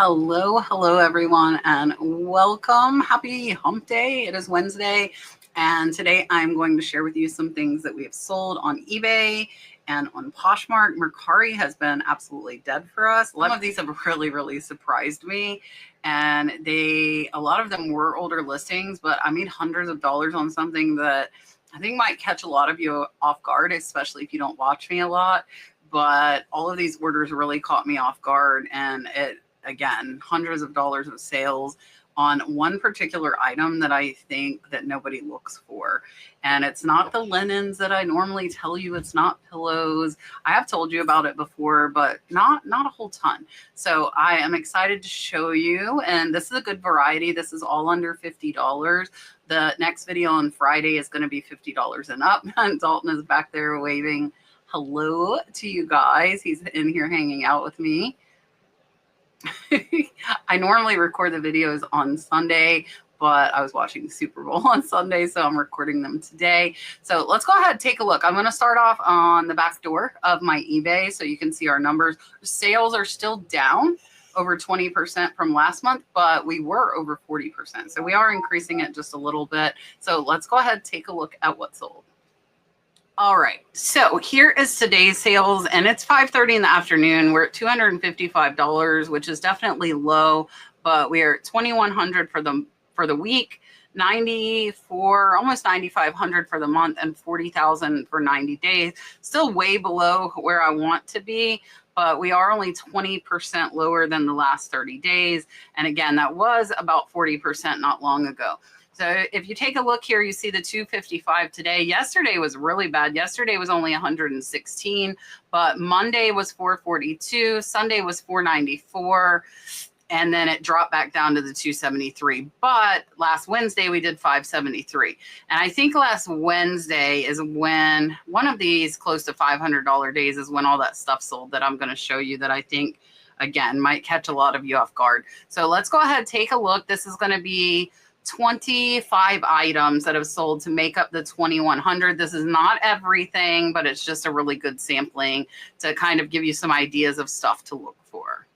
Hello everyone, and welcome. Happy hump day. It is Wednesday, and today I'm going to share with you some things that we have sold on eBay and on Poshmark. Mercari has been absolutely dead for us. Some of these have really surprised me, and a lot of them were older listings, but I made hundreds of dollars on something that I think might catch a lot of you off guard, especially if you don't watch me a lot. But all of these orders really caught me off guard, and again, hundreds of dollars of sales on one particular item that I think that nobody looks for. And it's not the linens that I normally tell you. It's not pillows. I have told you about it before, but not a whole ton. So I am excited to show you, and this is a good variety. This is all under $50. The next video on Friday is going to be $50 and up. And Dalton is back there waving hello to you guys. He's in here hanging out with me. I normally record the videos on Sunday, but I was watching the Super Bowl on Sunday, so I'm recording them today. So let's go ahead and take a look. I'm going to start off on the back door of my eBay so you can see our numbers. Sales are still down over 20% from last month, but we were over 40%. So we are increasing it just a little bit. So let's go ahead and take a look at what sold. All right, so here is today's sales, and it's 5:30 in the afternoon. We're at $255, which is definitely low, but we are at $2,100 for the week, almost $9,500 for the month, and $40,000 for 90 days. Still way below where I want to be, but we are only 20% lower than the last 30 days. And again, that was about 40% not long ago. So if you take a look here, you see the 255 today. Yesterday was really bad. Yesterday was only 116, but Monday was 442, Sunday was 494, and then it dropped back down to the 273. But last Wednesday we did 573. And I think last Wednesday is when one of these close to $500 days is when all that stuff sold that I'm going to show you that I think, again, might catch a lot of you off guard. So let's go ahead and take a look. This is going to be 25 items that have sold to make up the 2,100. This is not everything, but it's just a really good sampling to kind of give you some ideas of stuff to look for.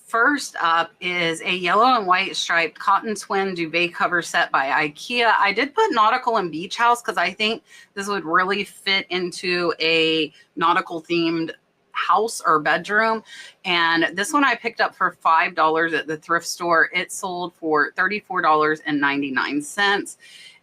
First up is a yellow and white striped cotton twin duvet cover set by IKEA. I did put nautical and beach house because I think this would really fit into a nautical themed house or bedroom. And this one I picked up for $5 at the thrift store. It sold for $34.99.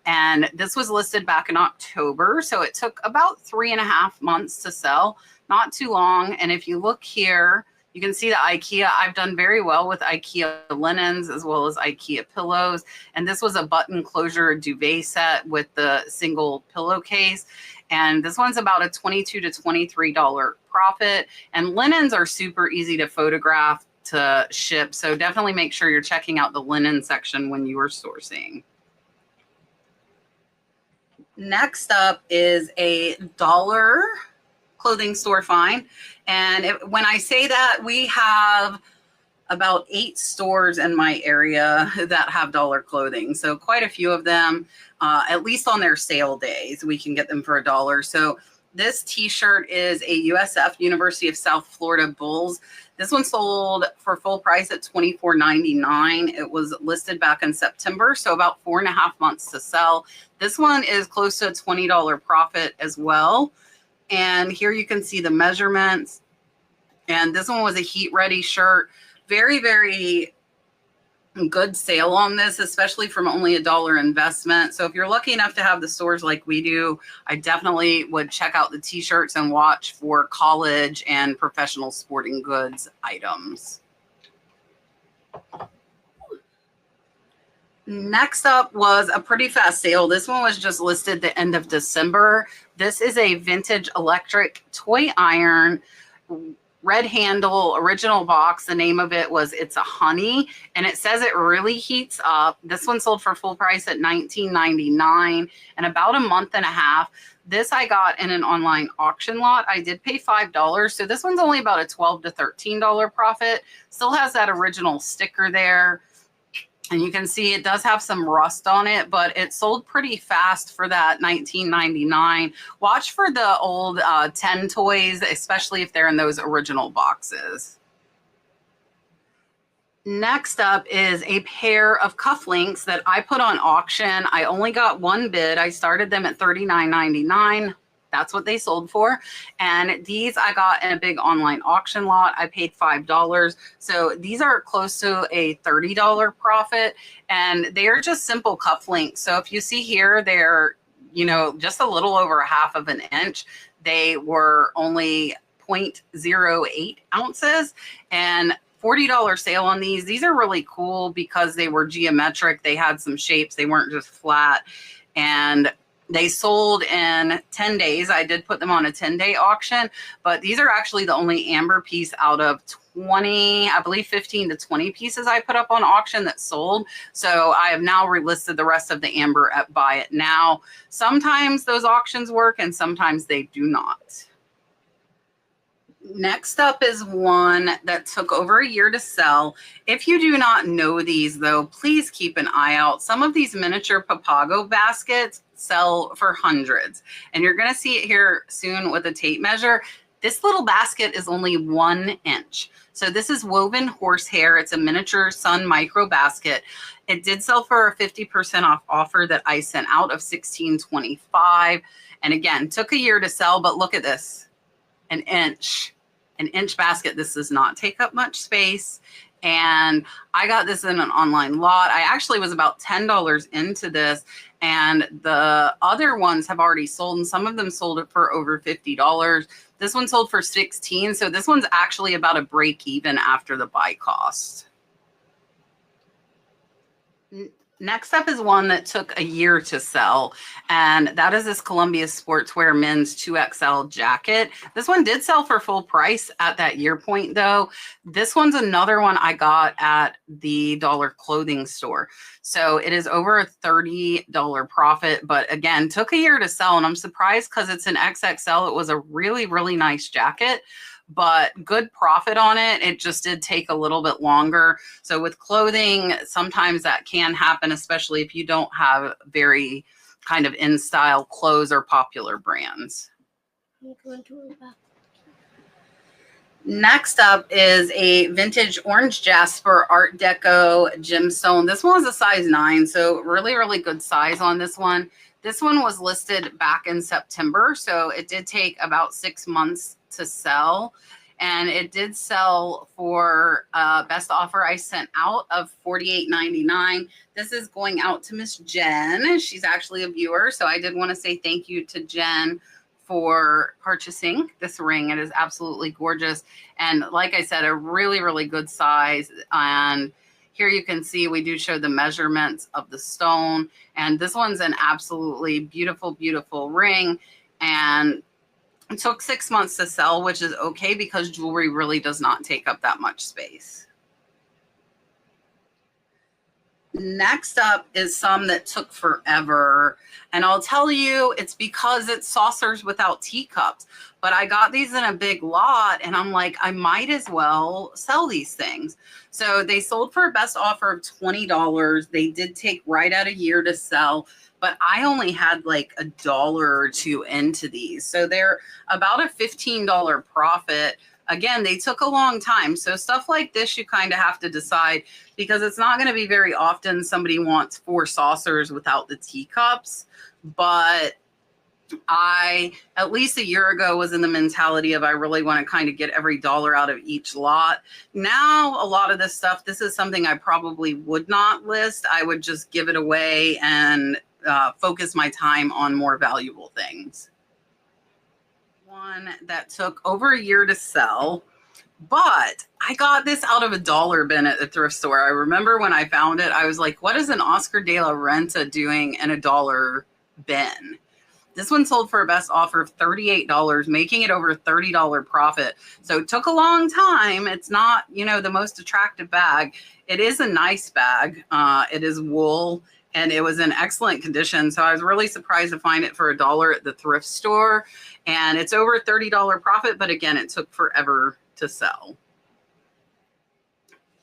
And this was listed back in October. So it took about 3.5 months to sell, not too long. And if you look here, you can see the IKEA. I've done very well with IKEA linens as well as IKEA pillows. And this was a button closure duvet set with the single pillowcase. And this one's about a $22 to $23 profit. And linens are super easy to photograph to ship. So definitely make sure you're checking out the linen section when you are sourcing. Next up is a dollar clothing store find. And when I say that, we have about 8 stores in my area that have dollar clothing. So quite a few of them, at least on their sale days, we can get them for $1. So this t-shirt is a USF, University of South Florida Bulls. This one sold for full price at $24.99. It was listed back in September, so about 4.5 months to sell. This one is close to a $20 profit as well. And here you can see the measurements. And this one was a heat-ready shirt. Very good sale on this, especially from only $1 investment. So if you're lucky enough to have the stores like we do, I definitely would check out the t-shirts and watch for college and professional sporting goods items. Next up was a pretty fast sale. This one was just listed the end of December. This is a vintage electric toy iron, red handle, original box. The name of it was It's a Honey, and it says it really heats up. This one sold for full price at $19.99 and about a month and a half. This I got in an online auction lot. I did pay $5, so this one's only about a $12 to $13 profit. Still has that original sticker there. And you can see it does have some rust on it, but it sold pretty fast for that $19.99. Watch for the old 10 toys, especially if they're in those original boxes. Next up is a pair of cufflinks that I put on auction. I only got one bid. I started them at $39.99. That's what they sold for. And these I got in a big online auction lot. I paid $5. So these are close to a $30 profit. And they are just simple cufflinks. So if you see here, they're, you know, just a little over a half of an inch. They were only 0.08 ounces and $40 sale on these. These are really cool because they were geometric. They had some shapes. They weren't just flat. And they sold in 10 days. I did put them on a 10-day auction, but these are actually the only amber piece out of 20, I believe 15 to 20 pieces I put up on auction that sold. So I have now relisted the rest of the amber at Buy It Now. Sometimes those auctions work and sometimes they do not. Next up is one that took over a year to sell. If you do not know these, though, please keep an eye out. Some of these miniature Papago baskets sell for hundreds, and you're going to see it here soon with a tape measure. This little basket is only 1 inch. So this is woven horsehair. It's a miniature sun micro basket. It did sell for a 50% off offer that I sent out of $16.25. And again, took a year to sell, but look at this. An inch basket. This does not take up much space. And I got this in an online lot. I actually was about $10 into this, and the other ones have already sold, and some of them sold it for over $50. This one sold for $16. So this one's actually about a break even after the buy cost. Next up is one that took a year to sell, and that is this Columbia Sportswear men's 2XL jacket. This one did sell for full price at that year point, though. This one's another one I got at the dollar clothing store. So it is over a $30 profit, but again, took a year to sell, and I'm surprised because it's an XXL. It was a really, really nice jacket, but good profit on it. It just did take a little bit longer. So with clothing, sometimes that can happen, especially if you don't have very kind of in style clothes or popular brands. Next up is a vintage orange jasper Art Deco gemstone. This one was a size 9, so really, really good size on this one. This one was listed back in September, so it did take about 6 months to sell, and it did sell for best offer I sent out of $48.99. This is going out to Miss Jen. She's actually a viewer, so I did want to say thank you to Jen for purchasing this ring. It is absolutely gorgeous, and like I said, a really, really good size. And here you can see we do show the measurements of the stone, and this one's an absolutely beautiful, beautiful ring. And it took 6 months to sell, which is okay because jewelry really does not take up that much space. Next up is some that took forever. And I'll tell you, it's because it's saucers without teacups. But I got these in a big lot, and I'm like, I might as well sell these things. So they sold for a best offer of $20. They did take right at a year to sell, but I only had like $1 or $2 into these. So they're about a $15 profit. Again, they took a long time. So stuff like this, you kind of have to decide, because it's not going to be very often somebody wants 4 saucers without the teacups. But I, at least a year ago, was in the mentality of I really want to kind of get every dollar out of each lot. Now, a lot of this stuff, this is something I probably would not list. I would just give it away and focus my time on more valuable things. One that took over a year to sell, but I got this out of a dollar bin at the thrift store. I remember when I found it, I was like, what is an Oscar de la Renta doing in a dollar bin? This one sold for a best offer of $38, making it over a $30 profit. So it took a long time. It's not, you know, the most attractive bag. It is a nice bag. It is wool, and it was in excellent condition. So I was really surprised to find it for $1 at the thrift store. And it's over a $30 profit, but again, it took forever to sell.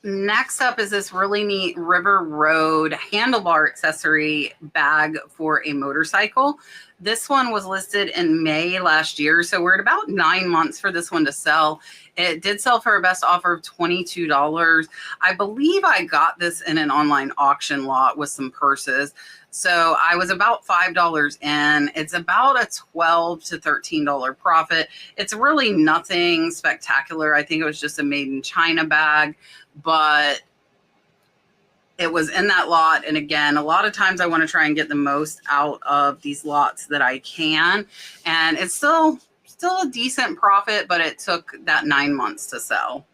Next up is this really neat River Road handlebar accessory bag for a motorcycle. This one was listed in May last year, so we're at about 9 months for this one to sell. It did sell for a best offer of $22. I believe I got this in an online auction lot with some purses. So I was about $5 in. It's about a $12 to $13 profit. It's really nothing spectacular. I think it was just a made in China bag, but it was in that lot. And again, a lot of times I want to try and get the most out of these lots that I can. And it's still a decent profit, but it took that 9 months to sell.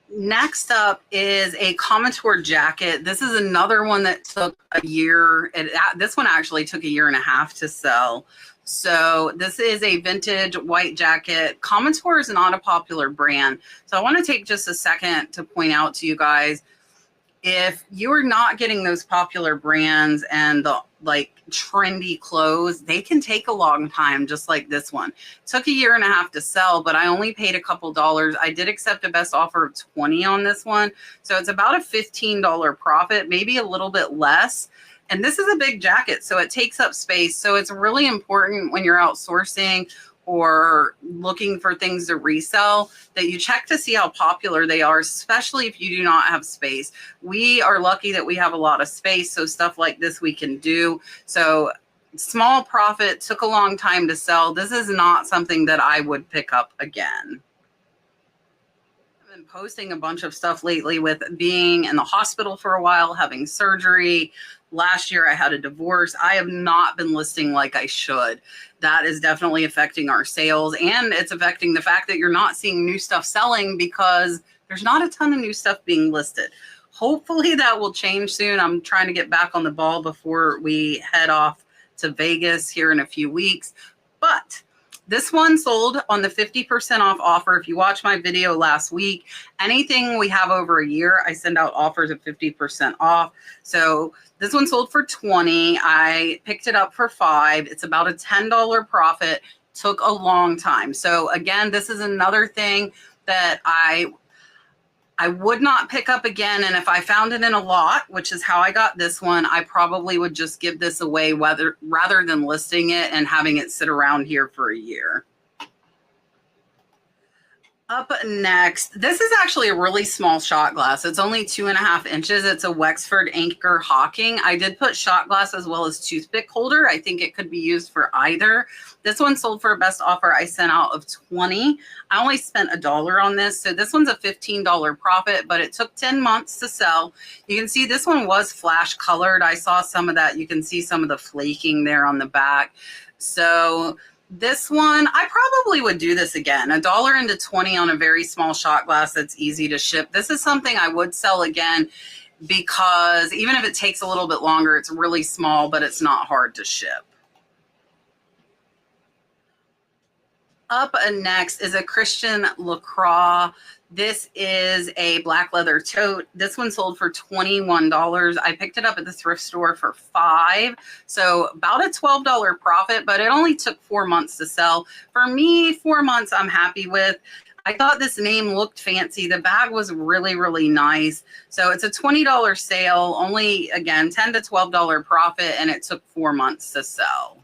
Next up is a Contour jacket. This is another one that took a year. This one actually took a year and a half to sell. So this is a vintage white jacket. Contour is not a popular brand. So I want to take just a second to point out to you guys, if you're not getting those popular brands and the like trendy clothes, they can take a long time, just like this one. Took a year and a half to sell, but I only paid a couple dollars. I did accept a best offer of 20 on this one. So it's about a $15 profit, maybe a little bit less. And this is a big jacket, so it takes up space. So it's really important when you're outsourcing or looking for things to resell that you check to see how popular they are, especially if you do not have space. We are lucky that we have a lot of space, so stuff like this we can do. So small profit, took a long time to sell. This is not something that I would pick up again. I've been posting a bunch of stuff lately with being in the hospital for a while, having surgery. Last year I had a divorce. I have not been listing like I should. That is definitely affecting our sales, and it's affecting the fact that you're not seeing new stuff selling because there's not a ton of new stuff being listed. Hopefully that will change soon. I'm trying to get back on the ball before we head off to Vegas here in a few weeks. But this one sold on the 50% off offer. If you watched my video last week, anything we have over a year, I send out offers of 50% off. So this one sold for 20. I picked it up for 5. It's about a $10 profit. Took a long time. So again, this is another thing that I would not pick up again. And if I found it in a lot, which is how I got this one, I probably would just give this away rather than listing it and having it sit around here for a year. Up next, this is actually a really small shot glass. It's only 2.5 inches. It's a Wexford Anchor Hawking. I did put shot glass as well as toothpick holder. I think it could be used for either. This one sold for a best offer I sent out of 20. I only spent $1 on this. So this one's a $15 profit, but it took 10 months to sell. You can see this one was flash colored. I saw some of that. You can see some of the flaking there on the back. So this one, I probably would do this again. $1 into 20 on a very small shot glass that's easy to ship. This is something I would sell again because even if it takes a little bit longer, it's really small, but it's not hard to ship. Up next is a Christian LaCroix. This is a black leather tote. This one sold for $21. I picked it up at the thrift store for $5. So about a $12 profit, but it only took 4 months to sell. For me, 4 months I'm happy with. I thought this name looked fancy. The bag was really, really nice. So it's a $20 sale, only, again, $10 to $12 profit, and it took 4 months to sell.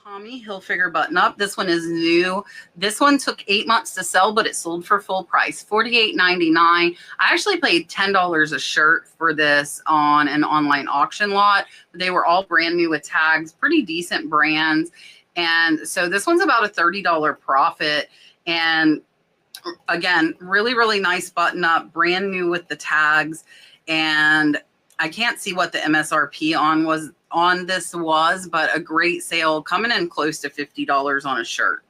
Tommy Hilfiger button up. This one is new. This one took 8 months to sell, but it sold for full price, $48.99. I actually paid $10 a shirt for this on an online auction lot. They were all brand new with tags, pretty decent brands. And so this one's about a $30 profit. And again, really, really nice button up, brand new with the tags. And I can't see what the MSRP on this was, but a great sale, coming in close to $50 on a shirt.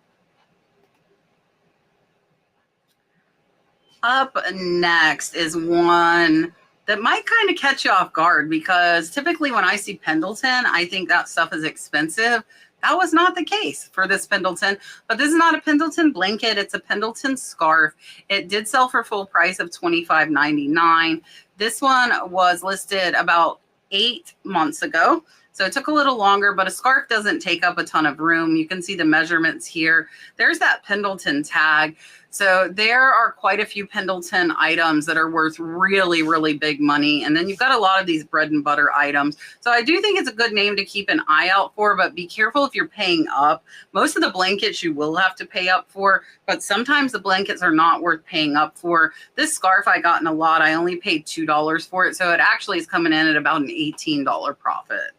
Up next is one that might kind of catch you off guard because typically when I see Pendleton, I think that stuff is expensive. That was not the case for this Pendleton, but this is not a Pendleton blanket. It's a Pendleton scarf. It did sell for full price of $25.99. This one was listed about 8 months ago. So it took a little longer, but a scarf doesn't take up a ton of room. You can see the measurements here. There's that Pendleton tag. So there are quite a few Pendleton items that are worth really, really big money. And then you've got a lot of these bread and butter items. So I do think it's a good name to keep an eye out for, but be careful if you're paying up. Most of the blankets you will have to pay up for, but sometimes the blankets are not worth paying up for. This scarf I got in a lot, I only paid $2 for it. So it actually is coming in at about an $18 profit.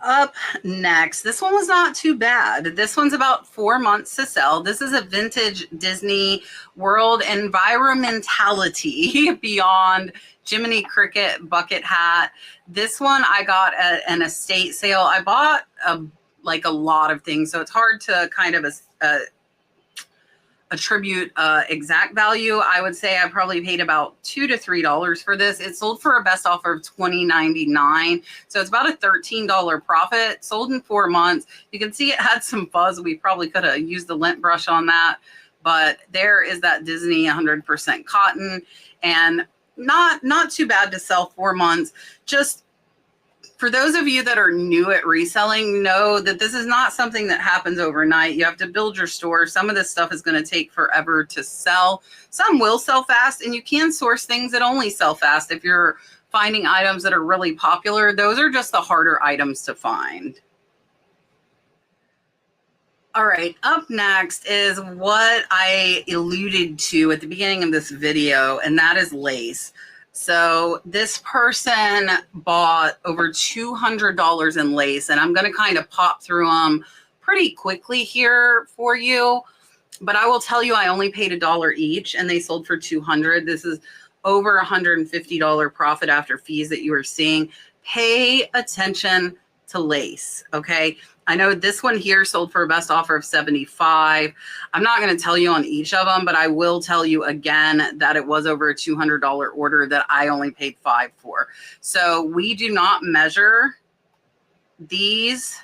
Up next, this one was not too bad. This one's about 4 months to sell. This is a vintage Disney World environmentality beyond Jiminy Cricket bucket hat. This one I got at an estate sale. I bought like a lot of things, so it's hard to kind of attribute exact value. I would say I probably paid about $2 to $3 for this. It sold for a best offer of $20.99, so it's about a $13 profit. Sold in 4 months. You can see it had some fuzz. We probably could have used the lint brush on that, but there is that Disney 100% cotton, and not too bad to sell 4 months. Just for those of you that are new at reselling, know that this is not something that happens overnight. You have to build your store. Some of this stuff is going to take forever to sell. Some will sell fast, and you can source things that only sell fast. If you're finding items that are really popular, those are just the harder items to find. All right, up next is what I alluded to at the beginning of this video, and that is lace. So this person bought over $200 in lace, and I'm going to kind of pop through them pretty quickly here for you. But I will tell you, I only paid $1 each, and they sold for $200. This is over $150 profit after fees that you are seeing. Pay attention to lace, okay? I know this one here sold for a best offer of $75. I'm not going to tell you on each of them, but I will tell you again that it was over a $200 order that I only paid $5 for. So we do not measure these.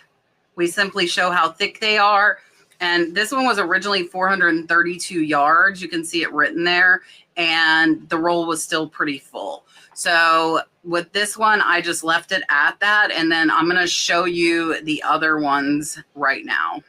We simply show how thick they are. And this one was originally 432 yards. You can see it written there. And the roll was still pretty full. So with this one, I just left it at that. And then I'm going to show you the other ones right now.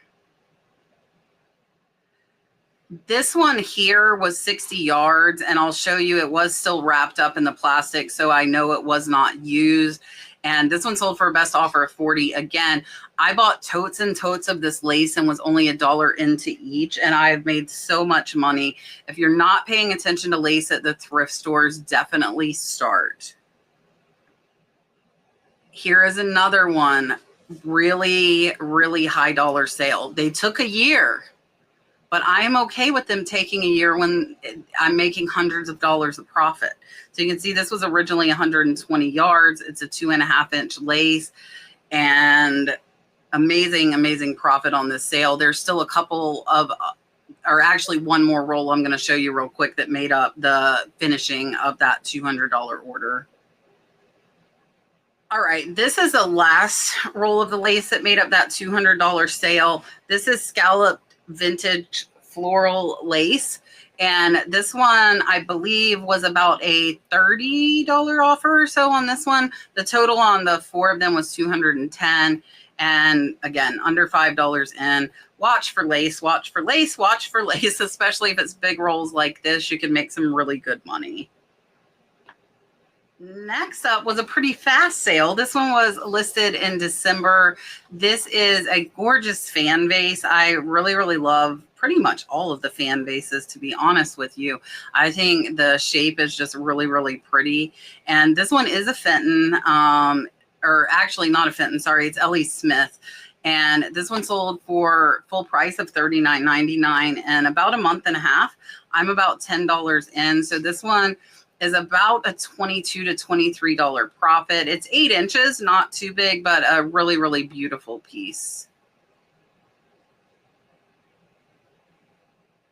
This one here was 60 yards, and I'll show you it was still wrapped up in the plastic, so I know it was not used. And this one sold for a best offer of $40. Again, I bought totes and totes of this lace and was only $1 into each, and I've made so much money. If you're not paying attention to lace at the thrift stores, definitely start. Here is another one, really, really high dollar sale. They took a year, but I am okay with them taking a year when I'm making hundreds of dollars of profit. So you can see this was originally 120 yards. It's a 2.5-inch lace, and amazing, amazing profit on this sale. There's still a couple of, or actually one more roll I'm going to show you real quick that made up the finishing of that $200 order. All right, this is the last roll of the lace that made up that $200 sale. This is scalloped vintage floral lace. And this one, I believe, was about a $30 offer or so on this one. The total on the 4 of them was $210. And again, under $5 in. Watch for lace, watch for lace, watch for lace, especially if it's big rolls like this. You can make some really good money. Next up was a pretty fast sale. This one was listed in December. This is a gorgeous fan vase. I really, really love pretty much all of the fan vases, to be honest with you. I think the shape is just really, really pretty. And this one is a Fenton, or actually not a Fenton, sorry, it's L.E. Smith. And this one sold for full price of $39.99 in about a month and a half. I'm about $10 in. So this one is about a $22 to $23 profit. It's 8 inches, not too big, but a really, really beautiful piece.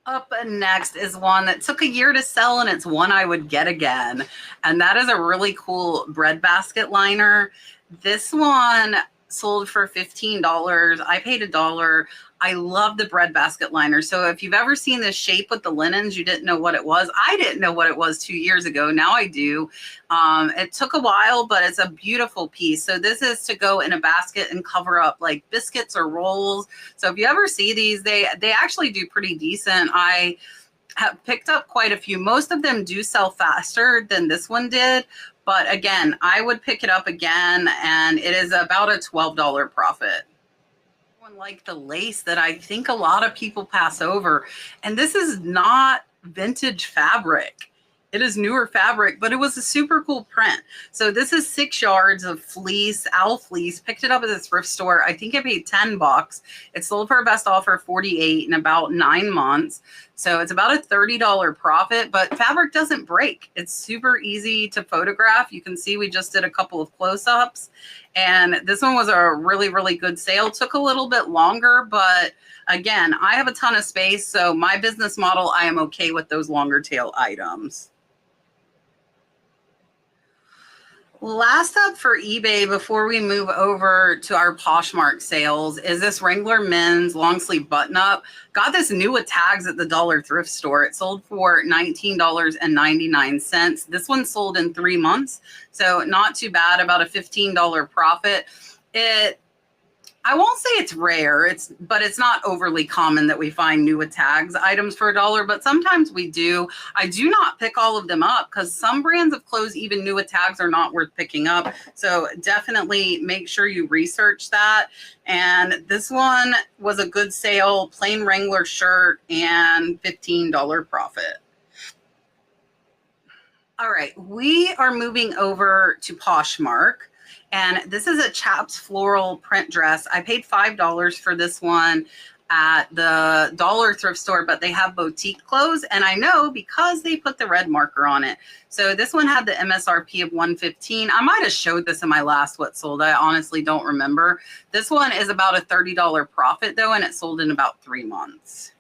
Up next is one that took a year to sell, and it's one I would get again. And that is a really cool bread basket liner. This one sold for $15. I paid $1. I love the breadbasket liner. So if you've ever seen this shape with the linens, you didn't know what it was. I didn't know what it was 2 years ago. Now I do. It took a while, but it's a beautiful piece. So this is to go in a basket and cover up like biscuits or rolls. So if you ever see these, they actually do pretty decent. I have picked up quite a few. Most of them do sell faster than this one did. But again, I would pick it up again, and it is about a $12 profit. Like the lace that I think a lot of people pass over. And this is not vintage fabric. It is newer fabric, but it was a super cool print. So this is 6 yards of fleece, owl fleece. Picked it up at the thrift store. I think I paid $10. It sold for a best offer $48 in about 9 months. So it's about a $30 profit, but fabric doesn't break. It's super easy to photograph. You can see we just did a couple of close-ups, and this one was a really, really good sale. Took a little bit longer, but again, I have a ton of space. So my business model, I am okay with those longer tail items. Last up for eBay before we move over to our Poshmark sales is this Wrangler men's long sleeve button up. Got this new with tags at the dollar thrift store. It sold for $19.99. This one sold in 3 months, so not too bad, about a $15 profit. I won't say it's rare, but it's not overly common that we find new with tags items for $1, but sometimes we do. I do not pick all of them up because some brands of clothes, even new with tags, are not worth picking up. So definitely make sure you research that. And this one was a good sale, plain Wrangler shirt and $15 profit. All right, we are moving over to Poshmark. And this is a chaps floral print dress. I paid $5 for this one at the dollar thrift store, but they have boutique clothes. And I know because they put the red marker on it. So this one had the MSRP of $115. I might have showed this in my last what sold. I honestly don't remember. This one is about a $30 profit though, and it sold in about 3 months.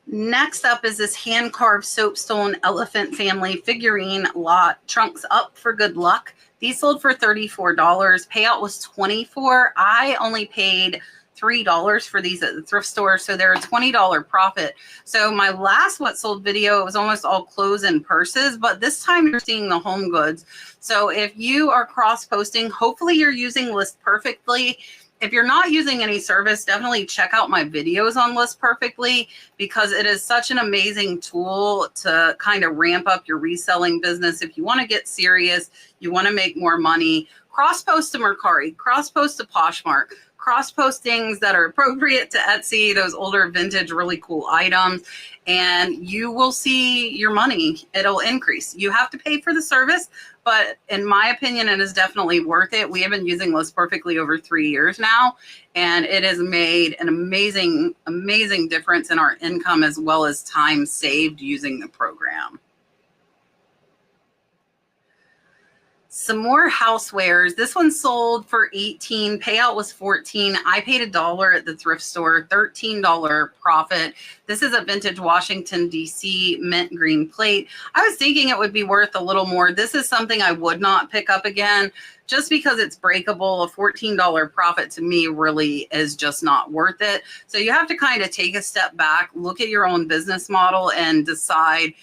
Next up is this hand-carved soapstone elephant family figurine lot, trunks up for good luck. These sold for $34. Payout was $24. I only paid $3 for these at the thrift store, so they're a $20 profit. So my last what sold video, it was almost all clothes and purses, but this time you're seeing the home goods. So if you are cross-posting, hopefully you're using List Perfectly. If you're not using any service, definitely check out my videos on List Perfectly because it is such an amazing tool to kind of ramp up your reselling business. If you want to get serious, you want to make more money, cross-post to Mercari, cross-post to Poshmark, cross-post things that are appropriate to Etsy, those older vintage, really cool items, and you will see your money. It'll increase. You have to pay for the service, but in my opinion, it is definitely worth it. We have been using List Perfectly over 3 years now, and it has made an amazing, amazing difference in our income as well as time saved using the program. Some more housewares. This one sold for $18. Payout was $14. I paid $1 at the thrift store, $13 profit. This is a vintage Washington, D.C. mint green plate. I was thinking it would be worth a little more. This is something I would not pick up again just because it's breakable. A $14 profit to me really is just not worth it. So you have to kind of take a step back, look at your own business model and decide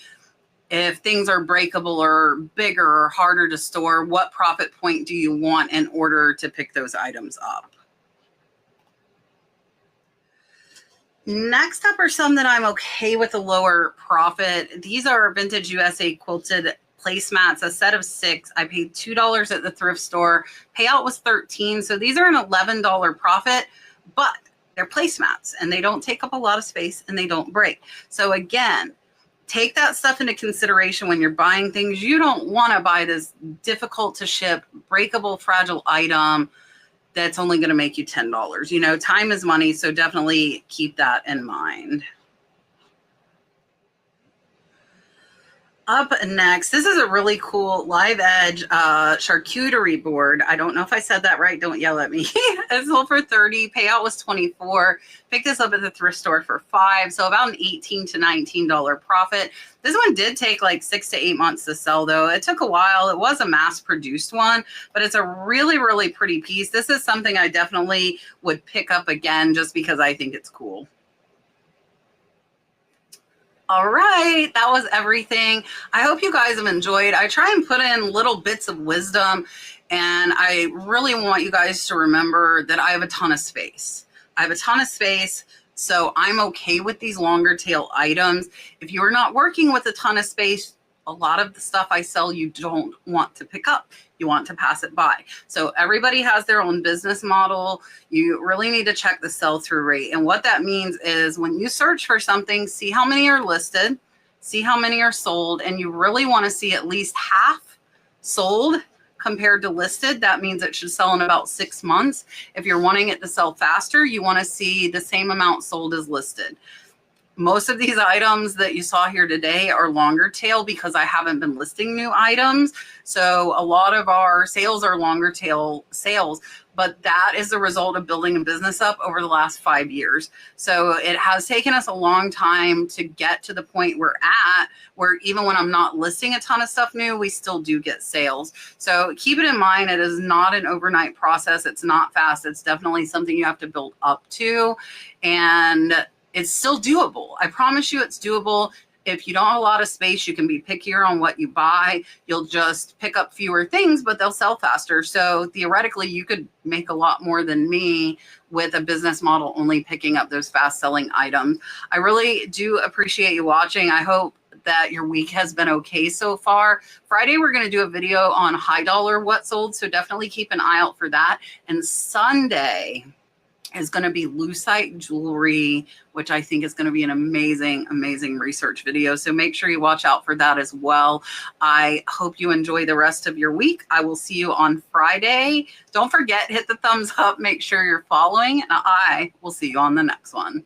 if things are breakable or bigger or harder to store, what profit point do you want in order to pick those items up? Next up are some that I'm okay with a lower profit. These are vintage USA quilted placemats, a set of 6. I paid $2 at the thrift store. Payout was $13. So these are an $11 profit, but they're placemats and they don't take up a lot of space and they don't break. So again, take that stuff into consideration when you're buying things. You don't want to buy this difficult to ship, breakable, fragile item that's only going to make you $10. You know, time is money, so definitely keep that in mind. Up next, this is a really cool live edge charcuterie board. I don't know if I said that right. Don't yell at me. It sold for 30. Payout was 24. Picked this up at the thrift store for 5. So about an $18 to $19 profit. This one did take like 6 to 8 months to sell, though. It took a while. It was a mass produced one, but it's a really, really pretty piece. This is something I definitely would pick up again just because I think it's cool. All right, that was everything. I hope you guys have enjoyed. I try and put in little bits of wisdom, and I really want you guys to remember that I have a ton of space. I have a ton of space, so I'm okay with these longer tail items. If you're not working with a ton of space, a lot of the stuff I sell you don't want to pick up. You want to pass it by. So everybody has their own business model. You really need to check the sell-through rate. And what that means is when you search for something, see how many are listed, see how many are sold, and you really want to see at least half sold compared to listed. That means it should sell in about 6 months. If you're wanting it to sell faster, you want to see the same amount sold as listed. Most of these items that you saw here today are longer tail because I haven't been listing new items. So a lot of our sales are longer tail sales, but that is the result of building a business up over the last 5 years. So it has taken us a long time to get to the point we're at, where even when I'm not listing a ton of stuff new, we still do get sales. So keep it in mind, it is not an overnight process. It's not fast. It's definitely something you have to build up to. And it's still doable. I promise you it's doable. If you don't have a lot of space, you can be pickier on what you buy. You'll just pick up fewer things, but they'll sell faster. So theoretically, you could make a lot more than me with a business model only picking up those fast selling items. I really do appreciate you watching. I hope that your week has been okay so far. Friday, we're going to do a video on high dollar what sold. So definitely keep an eye out for that. And Sunday is going to be lucite jewelry, which I think is going to be an amazing, amazing research video. So make sure you watch out for that as well. I hope you enjoy the rest of your week. I will see you on Friday. Don't forget, hit the thumbs up, make sure you're following, and I will see you on the next one.